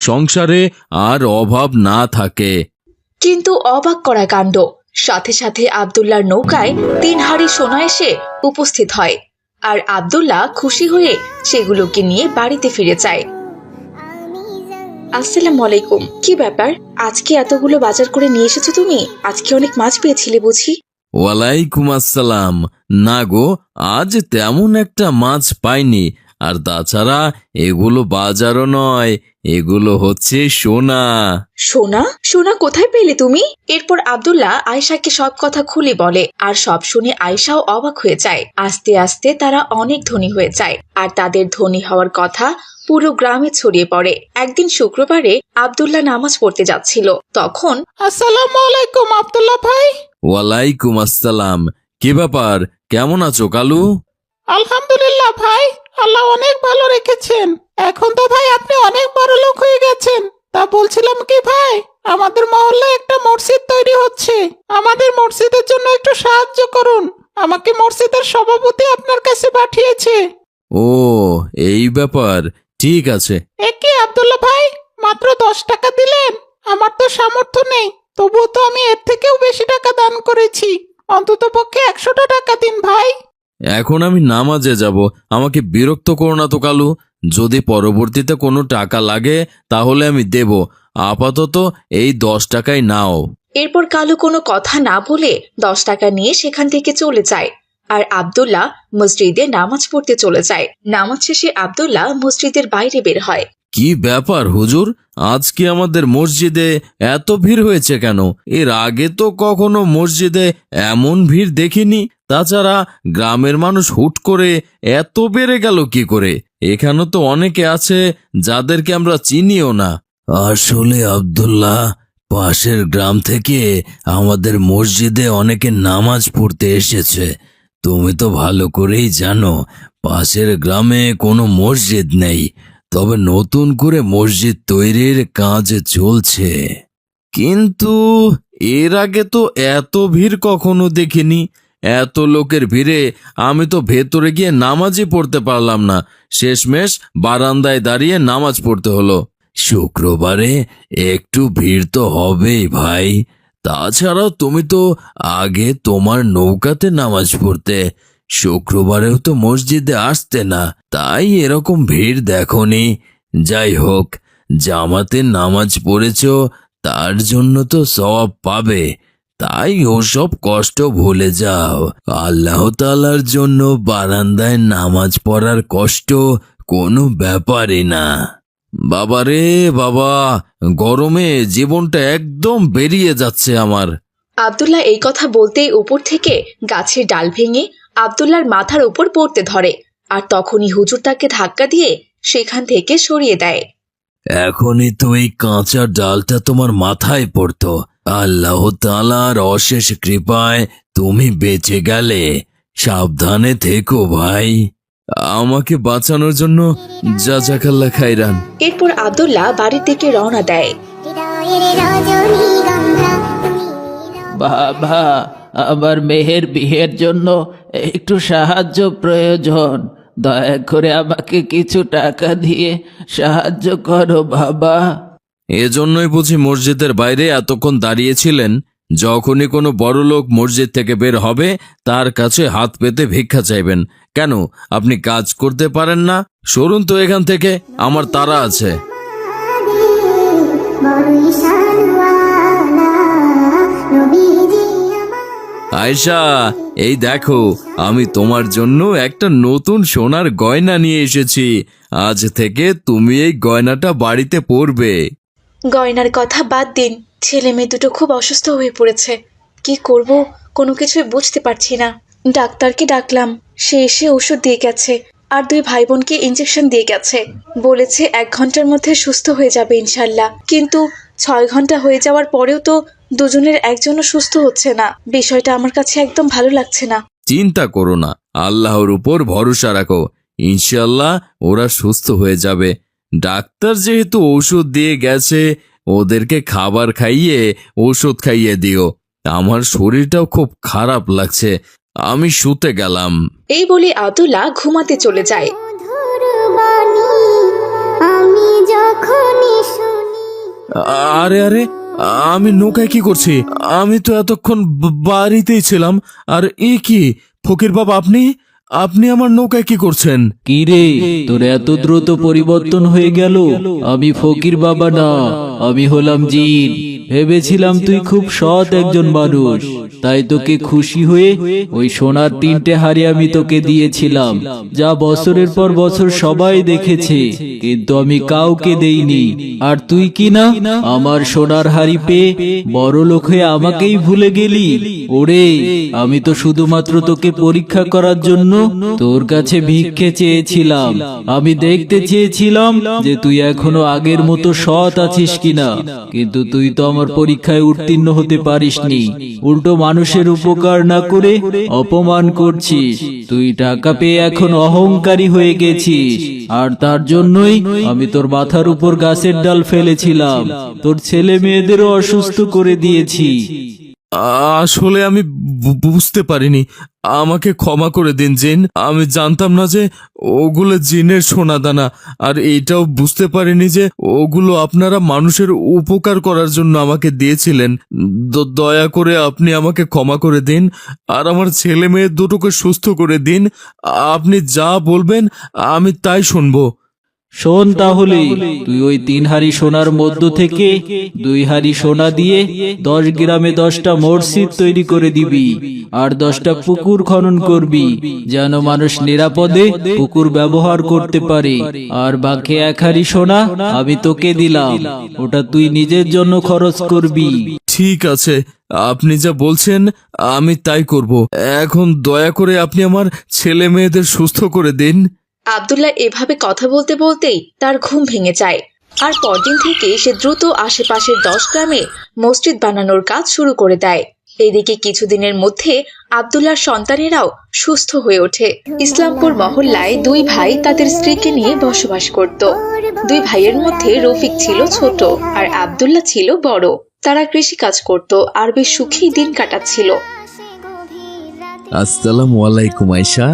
সংসারে আর অভাব না থাকে। কিন্তু অবাক করা কাণ্ড, সাথে সাথে আব্দুল্লাহর নৌকায় 3 হাঁড়ি সোনা এসে উপস্থিত হয়। আর আব্দুল্লাহ খুশি হয়ে সেগুলোকে নিয়ে বাড়িতে ফিরে যায়। আসসালামু আলাইকুম। কি ব্যাপার, আজকে এতগুলো বাজার করে নিয়ে এসেছো তুমি? আজকে অনেক মাছ পেয়েছিলে বুঝি? ওয়ালাইকুম আসসালাম। না গো, আজ তেমন একটা মাছ পাইনি। আর তাছাড়া এগুলো বাজারও নয়, এগুলো হচ্ছে সোনা। সোনা? সোনা কোথায় পেলে তুমি? এরপর আব্দুল্লাহ আয়েশাকে সব কথা খুলে বলে, আর সব শুনে আয়েশাও অবাক হয়ে যায়। আস্তে আস্তে তারা অনেক ধনী হয়ে যায়, আর তাদের ধনী হওয়ার কথা পুরো গ্রামে ছড়িয়ে পড়ে। একদিন শুক্রবারে আব্দুল্লাহ নামাজ পড়তে যাচ্ছিল, তখন আসসালামু আলাইকুম আব্দুল্লাহ ভাই। ওয়ালাইকুম আসসালাম। কি ব্যাপার, কেমন আছো কালু? আলহামদুলিল্লাহ ভাই, আল্লাহ অনেক ভালো রেখেছেন। এখন তো ভাই আপনি অনেক বড় লোক হয়ে গেছেন। তা বলছিলাম কি ভাই, আমাদের মহল্লায় একটা মসজিদ তৈরি হচ্ছে। আমাদের মসজিদের জন্য একটু সাহায্য করুন। আমাকে মসজিদের সভাপতি আপনার কাছে পাঠিয়েছে। ও, এই ব্যাপার, ঠিক আছে। কি আব্দুল্লাহ ভাই, মাত্র 10 টাকা দিলেন? আমার তো সামর্থ্য নেই, তবুও তো আমি এর থেকেও বেশি টাকা দান করেছি। অন্তত পক্ষে 100টা টাকা দিন ভাই। এখন আমি নামাজে যাব, আমাকে বিরক্ত করো না তো কালু। যদি পরবর্তীতে কোনো টাকা লাগে তাহলে আমি দেব, আপাতত এই 10 টাকাই নাও। এরপর কালু কোনো কথা না বলে 10 টাকা নিয়ে সেখান থেকে চলে যায়। আর আব্দুল্লাহ মসজিদে নামাজ পড়তে চলে যায়। নামাজ শেষে আব্দুল্লাহ মসজিদের বাইরে বের হয়। কি ব্যাপার হুজুর, আজকে আমাদের মসজিদে এত ভিড় হয়েছে কেন? এর আগে তো কখনো মসজিদে এমন ভিড় দেখিনি। তাছাড়া গ্রামের মানুষ হুট করে এত বেড়ে গেল কি করে? এখানে তো অনেকে আছে যাদেরকে আমরা চিনিও না। আসলে আব্দুল্লাহ, পাশের গ্রাম থেকে আমাদের মসজিদে অনেকে নামাজ পড়তে এসেছে। তুমি তো ভালো করেই জানো পাশের গ্রামে কোনো মসজিদ নেই, তবে নতুন করে মসজিদ তৈরির কাজ চলছে। কিন্তু এর আগে তো এত ভিড় কখনো দেখিনি। এত লোকের ভিড়ে আমি তো ভেতরে গিয়ে নামাজই পড়তে পারলাম না। শেষমেশ বারান্দায় দাঁড়িয়ে নামাজ পড়তে হলো। শুক্রবারে একটু ভিড় তো হবেই ভাই। তাছাড়াও তুমি তো আগে তোমার নৌকাতে নামাজ পড়তে, শুক্রবারেও তো মসজিদে আসতে না, তাই এরকম ভিড় দেখোনি। যাই হোক, জামাতে নামাজ পড়েছ তার জন্য তো সওয়াব পাবে, তাই ওসব কষ্ট ভুলে যাও। আল্লাহ তাআলার জন্য বারান্দায় নামাজ পড়ার কষ্ট কোনো ব্যাপারই না। বাবারে বাবা, গরমে জীবনটা একদম বেরিয়ে যাচ্ছে আমার। আব্দুল্লাহ এই কথা বলতেই উপর থেকে গাছের ডাল ভেঙে আব্দুল্লাহর মাথার উপর পড়তে ধরে, আর তখনই হুজুর তাকে ধাক্কা দিয়ে সেখান থেকে সরিয়ে দেয়। এখনই তো এই কাঁচা ডালটা তোমার মাথায় পড়তো, আল্লাহ তাআলার অশেষ কৃপায় তুমি বেঁচে গেলে। সাবধানে থেকো ভাই। আমাকে বাঁচানোর জন্য জাযাকাল্লাহ খাইরান। এরপর আব্দুল্লাহ বাড়ির দিকে রওনা দেয়। বাবা, আমার মেয়ের বিয়ের জন্য একটু সাহায্য প্রয়োজন। দয়া করে আমাকে কিছু টাকা দিয়ে সাহায্য করো বাবা। এজন্যই বুঝি মসজিদের বাইরে এতক্ষণ দাঁড়িয়েছিলেন? যখনই কোনো বড় লোক মসজিদ থেকে বের হবে তার কাছে হাত পেতে ভিক্ষা চাইবেন কেন? আপনি কাজ করতে পারেন না? সরুন তো এখান থেকে, আমার তাড়া আছে। আয়েশা, এই দেখো, আমি তোমার জন্য একটা নতুন সোনার গয়না নিয়ে এসেছি। আজ থেকে তুমি এই গয়নাটা বাড়িতে পরবে। গয়নার কথা বাদ দিন, ছেলে মেয়ে দুটো খুব অসুস্থ হয়ে পড়েছে। কি করব কোনো কিছুই বুঝতে পারছি না। ডাক্তারকে ডাকলাম, সে এসে ওষুধ দিয়ে গেছে, আর 2 ভাই বোনকে ইঞ্জেকশন দিয়ে গেছে। বলেছে 1 ঘন্টার মধ্যে সুস্থ হয়ে যাবে ইনশাল্লাহ। কিন্তু 6 ঘন্টা হয়ে যাওয়ার পরেও তো দুজনের একজনও সুস্থ হচ্ছে না। বিষয়টা আমার কাছে একদম ভালো লাগছে না। চিন্তা করো না, আল্লাহর উপর ভরসা রাখো, ইনশাল্লাহ ওরা সুস্থ হয়ে যাবে। ডাক্তার যেহেতু ঔষধ দিয়ে গেছে, ওদেরকে খাবার খাইয়ে ঔষধ খাইয়ে দিও। আমার শরীরটাও খুব খারাপ লাগছে, আমি শুতে গেলাম। এই বলে আব্দুল্লাহ ঘুমাতে চলে যায়। আমি যখনই আরে আরে, আমি নৌকায় কি করছি? আমি তো এতক্ষণ বাড়িতেই ছিলাম। আর এ কি ফকির বাবা, আপনি আপনি আমার নৌকায় কি করছেন? কি রে, তোর এত দ্রুত পরিবর্তন হয়ে গেল? আমি ফকির বাবা না, আমি হলাম জিন। ভেবেছিলাম তুই খুব সৎ একজন মানুষ, তাই তোকে খুশি হয়ে ওই সোনার 3টে হাড়ি আমি তোকে দিয়েছিলাম, যা বছরের পর বছর সবাই দেখেছে, কিন্তু আমি কাউকে দেইনি। আর তুই কি না আমার সোনার হাড়ি পেয়ে বড় লোক হয়ে আমাকেই ভুলে গেলি? ওরে, আমি তো শুধুমাত্র তোকে পরীক্ষা করার জন্য তোর কাছে ভিক্ষে চেয়েছিলাম। আমি দেখতে চেয়েছিলাম যে তুই এখনো আগের মতো সৎ আছিস কিনা, কিন্তু তুই তো আমার পরীক্ষায় উত্তীর্ণ হতে পারিসনি। উল্টো মানুষের উপকার না করে অপমান করছিস। তুই টাকা পেয়ে এখন অহংকারী হয়ে গেছিস, আর তার জন্যই আমি তোর মাথার উপর গাছের ডাল ফেলেছিলাম। তোর ছেলে মেয়েদেরও অসুস্থ করে দিয়েছি। আসলে আমি বুঝতে পারিনি, আমাকে ক্ষমা করে দিন জিন। আমি জানতাম না যে ওগুলো জিনের সোনাদানা, আর এইটাও বুঝতে পারিনি যে ওগুলো আপনারা মানুষের উপকার করার জন্য আমাকে দিয়েছিলেন। দয়া করে আপনি আমাকে ক্ষমা করে দিন, আর আমার ছেলে মেয়ে দুটোকে সুস্থ করে দিন। আপনি যা বলবেন আমি তাই শুনবো। শোন তাহলে, তুই ওই 3 হাড়ি সোনার মধ্য থেকে 2 হাড়ি সোনা দিয়ে 10 গ্রামে 10টা মসজিদ তৈরি করে দিবি, আর 10টা পুকুর খনন করবি, যেন মানুষ নিরাপদে পুকুর ব্যবহার করতে পারে। আর বাকি 1 হাড়ি সোনা আমি তোকে দিলাম, ওটা তুই নিজের জন্য খরচ করবি। ঠিক আছে, আপনি যা বলছেন আমি তাই করব। এখন দয়া করে আপনি আমার ছেলে মেয়েদের সুস্থ করে দিন। আব্দুল্লাহ এভাবে কথা বলতে বলতেই তার ঘুম ভেঙে যায়, আর পরদিন থেকে সে দ্রুত আশেপাশের 10 গ্রামে মসজিদ বানানোর কাজ শুরু করে দেয়। এদিকে কিছুদিনের মধ্যে আব্দুল্লাহর সন্তানেরাও সুস্থ হয়ে ওঠে। ইসলামপুর মহল্লায় 2 ভাই তাদের স্ত্রীকে নিয়ে বসবাস করত। 2 ভাইয়ের মধ্যে রফিক ছিল ছোট আর আব্দুল্লাহ ছিল বড়। তারা কৃষিকাজ করত আর বেশ সুখী দিন কাটাচ্ছিল। আসসালামু আলাইকুম আয়েশা,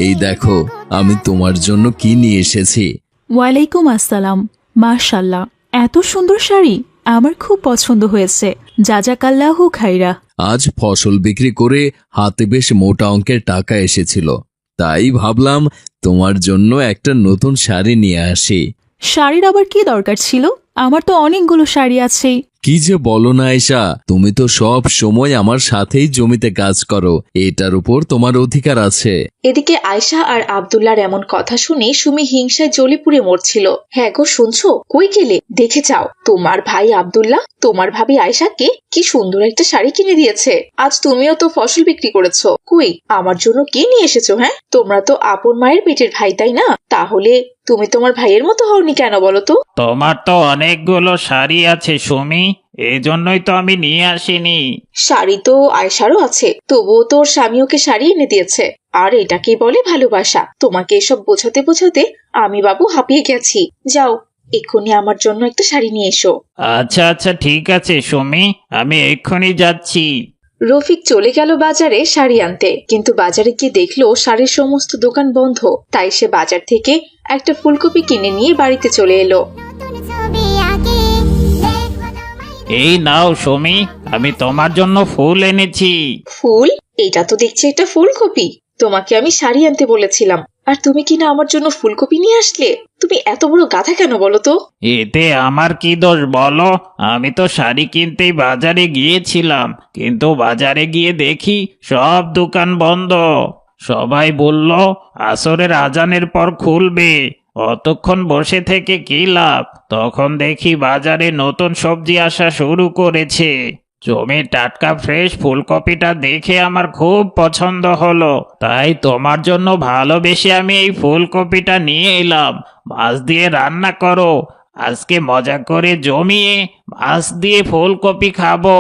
এই দেখো আমি তোমার জন্য কি নিয়ে এসেছি। ওয়ালাইকুম আসসালাম। মাশাআল্লাহ, এত সুন্দর শাড়ি আমার খুব পছন্দ হয়েছে। জাজাকাল্লাহু খাইরা। আজ ফসল বিক্রি করে হাতে বেশ মোটা অঙ্কের টাকা এসেছিল, তাই ভাবলাম তোমার জন্য একটা নতুন শাড়ি নিয়ে আসি। শাড়ির আবার কি দরকার ছিল? আমার তো অনেকগুলো শাড়ি আছে। কি যে বলো না আয়েশা, তুমি তো সব সময় আমার সাথেই জমিতে কাজ করো, এটার উপর তোমার অধিকার আছে। এদিকে আয়শা আর আব্দুল্লাহর এমন কথা শুনে সুমি হিংসায় জ্বলে পুড়ে মরছিল। হ্যাঁ গো, শুনছো? কই গেলে? দেখে যাও, তোমার ভাই আব্দুল্লাহ তোমার ভাবি আয়শাকে কি সুন্দর একটা শাড়ি কিনে দিয়েছে। আজ তুমিও তো ফসল বিক্রি করেছো, কই আমার জন্য কি নিয়ে এসেছো? হ্যাঁ, তোমরা তো আপন মায়ের পেটের ভাই, তাই না? তাহলে তুমি তোমার ভাইয়ের মতো হওনি কেন বলো তো? তোমার তো অনেকগুলো শাড়ি আছে সুমি, এই জন্যই তো আমি নিয়ে আসিনি। শাড়ি তো আয়শারও আছে, তবুও তোর স্বামী ওকে শাড়ি এনে দিয়েছে, আর এটাকে বলে ভালোবাসা। তোমাকে এসব বোঝাতে বোঝাতে আমি বাবু হাঁপিয়ে গেছি। যাও, এক্ষুনি আমার জন্য একটা শাড়ি নিয়ে এসো। আচ্ছা আচ্ছা, ঠিক আছে সুমি, আমি এক্ষুনি যাচ্ছি। রফিক চলে গেল বাজারে শাড়ি আনতে, কিন্তু বাজারে গিয়ে দেখলো শাড়ির সমস্ত দোকান বন্ধ। তাই সে বাজার থেকে একটা ফুলকপি কিনে নিয়ে বাড়িতে চলে এলো। এই নাও সুমি, আমি তোমার জন্য ফুল এনেছি। ফুল? এটা তো দেখছি একটা ফুলকপি। তোমাকে আমি শাড়ি আনতে বলেছিলাম, আর তুমি কিনা আমার জন্য ফুলকপি নিয়ে আসলে। তুমি এত বড় গাধা কেন বলো তো? এতে আমার কি দোষ বলো? আমি তো শাড়ি কিনতেই বাজারে গিয়েছিলাম, কিন্তু বাজারে গিয়ে দেখি সব দোকান বন্ধ। সবাই বলল আসরের আজানের পর খুলবে, অতক্ষণ বসে থেকে কি লাভ? তখন দেখি বাজারে নতুন সবজি আসা শুরু করেছে। জমির টাটকা ফ্রেশ ফুলকপিটা দেখে আমার খুব পছন্দ হলো, তাই তোমার জন্য ভালোবেসে আমি এই ফুলকপিটা নিয়ে এলাম। মাছ দিয়ে রান্না করো, আজকে মজা করে জমিয়ে মাছ দিয়ে ফুলকপি খাবো।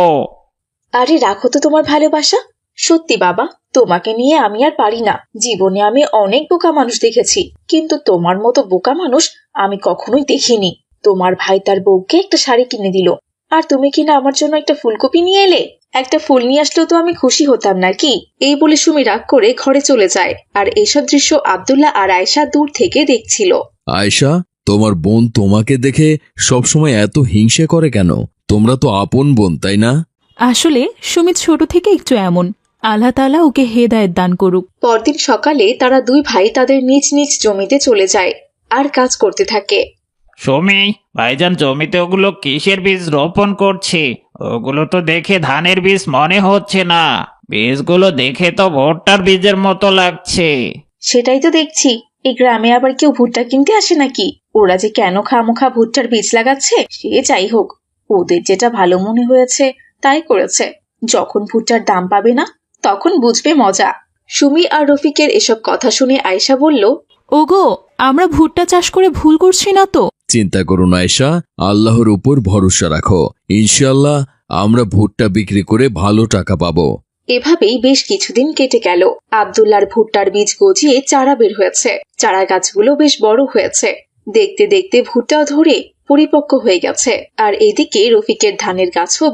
আরে রাখো তো তোমার ভালোবাসা। সত্যি বাবা, তোমাকে নিয়ে আমি আর পারি না। জীবনে আমি অনেক বোকা মানুষ দেখেছি, কিন্তু তোমার মতো বোকা মানুষ আমি কখনোই দেখিনি। তোমার ভাই তার বউকে একটা শাড়ি কিনে দিল, আর তুমি কিনা আমার জন্য একটা ফুলকপি নিয়ে এলে। একটা ফুল নিয়ে আসলেও তো আমি খুশি হতাম নাকি? এই বলে সুমি রাগ করে ঘরে চলে যায়। আর এইসব দৃশ্য আব্দুল্লাহ আর আয়েশা দূর থেকে দেখছিল। আয়েশা, তোমার বোন তোমাকে দেখে সবসময় এত হিংসে করে কেন? তোমরা তো আপন বোন, তাই না? আসলে সুমিত ছোট থেকে একটু এমন। আল্লাহ তাআলা ওকে হেদায়েত দান করুক। পরদিন সকালে তারা দুই ভাই তাদের নিজ নিজ জমিতে চলে যায় আর কাজ করতে থাকে। সুমি, ভাইজান জমিতে ওগুলো কিসের বীজ রোপণ করছে? ওগুলো তো দেখে ধানের বীজ মনে হচ্ছে না। বীজগুলো দেখে তো ভুট্টার বীজের মতো লাগছে। সেটাই তো দেখছি, এই গ্রামে আবার কেউ ভুট্টা কিনতে আসে নাকি? ওরা যে কেন খামোখা ভুট্টার বীজ লাগাচ্ছে সে যাই হোক, ওদের যেটা ভালো মনে হয়েছে তাই করেছে। যখন ভুট্টার দাম পাবে না তখন বুঝবে মজা। সুমি আর রফিকের এসব কথা শুনে আয়েশা বলল, ওগো, আমরা ভুট্টা চাষ করে ভুল করছি না তো? চিন্তা করো না আয়েশা, আল্লাহর উপর ভরসা রাখো। ইনশাআল্লাহ আমরা ভুট্টা বিক্রি করে ভালো টাকা পাবো। এভাবেই বেশ কিছুদিন কেটে গেল। আব্দুল্লাহর ভুট্টার বীজ গজিয়ে চারা বের হয়েছে। চারা গাছগুলো বেশ বড় হয়েছে। দেখতে দেখতে ভুট্টাও ধরে পরিপক্ক হয়ে গেছে। আর এদিকে রফিকের ধানের গাছও